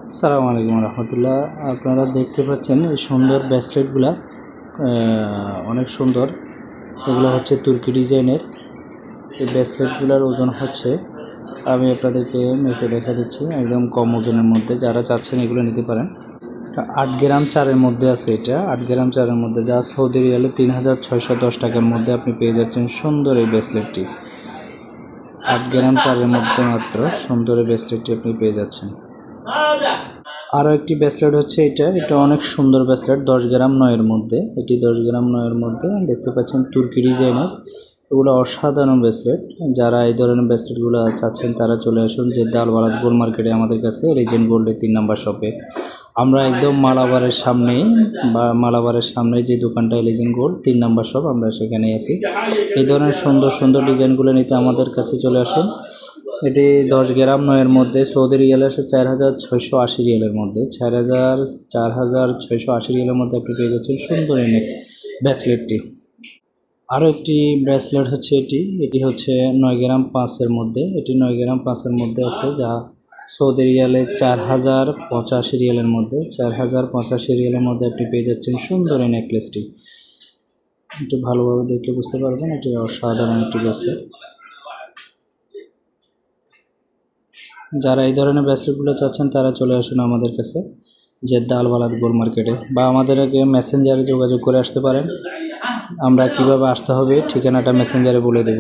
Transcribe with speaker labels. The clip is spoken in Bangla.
Speaker 1: আসসালামু আলাইকুম রহমতুল্লাহ। আপনারা দেখতে পাচ্ছেন এই সুন্দর ব্রেসলেটগুলা অনেক সুন্দর। এগুলো হচ্ছে তুর্কি ডিজাইনের। এই ব্রেসলেটগুলোর ওজন হচ্ছে, আমি আপনাদেরকে মেপে দেখা দিচ্ছি, একদম কম ওজনের মধ্যে। যারা চাচ্ছেন এগুলো নিতে পারেন। 8 গ্রাম চারের মধ্যে আছে। এটা 8 গ্রাম চারের মধ্যে, যা সৌদি রিয়ালে 3610 টাকার মধ্যে আপনি পেয়ে যাচ্ছেন সুন্দর এই ব্রেসলেটটি। 8 গ্রাম চারের মধ্যে মাত্র সুন্দর এই ব্রেসলেটটি আপনি পেয়ে যাচ্ছেন। আরও একটি ব্রেসলেট হচ্ছে এটা অনেক সুন্দর ব্রেসলেট, 10 গ্রাম 9-এর মধ্যে। এটি 10 গ্রাম 9-এর মধ্যে দেখতে পাচ্ছেন, তুর্কি ডিজাইনের। এগুলো অসাধারণ ব্রেসলেট। যারা এই ধরনের ব্রেসলেটগুলো চাচ্ছেন তারা চলে আসুন জেদ্দা আল বারাদ গোল্ড মার্কেটে আমাদের কাছে, রিজেন্ট গোল্ডের 3 নম্বর শপে। আমরা একদম মালাবারের সামনেই যে দোকানটা, রিজেন্ট গোল্ড 3 নম্বর শপ, আমরা সেখানে আছি। এই ধরনের সুন্দর সুন্দর ডিজাইনগুলো নিতে আমাদের কাছে চলে আসুন। এটি 10 গ্রাম 9-এর মধ্যে, সৌদি রিয়ালে আসে 4680 রিয়ালের মধ্যে। 4680 রিয়ালের মধ্যে আপনি পেয়ে যাচ্ছেন সুন্দর এই ব্রেসলেটটি। আরও একটি ব্রেসলেট হচ্ছে এটি হচ্ছে 9 গ্রাম 5-এর মধ্যে। এটি 9 গ্রাম 5-এর মধ্যে আছে, যা সৌদি রিয়ালে 4085 রিয়ালের মধ্যে। 4085 রিয়ালের মধ্যে আপনি পেয়ে যাচ্ছেন সুন্দর এই নেকলেসটি। একটু ভালোভাবে দেখলে বুঝতে পারবেন, এটি অসাধারণ একটি ব্রেসলেট। যারা এই ধরনের ব্রেসলেটগুলো চাচ্ছেন তারা চলে আসুন আমাদের কাছে জেদ্দা আল বারাদ গোল্ড মার্কেটে, বা আমাদেরকে মেসেঞ্জারে যোগাযোগ করে আসতে পারেন। আমরা কিভাবে আসতে হবে ঠিকানাটা মেসেঞ্জারে বলে দেব।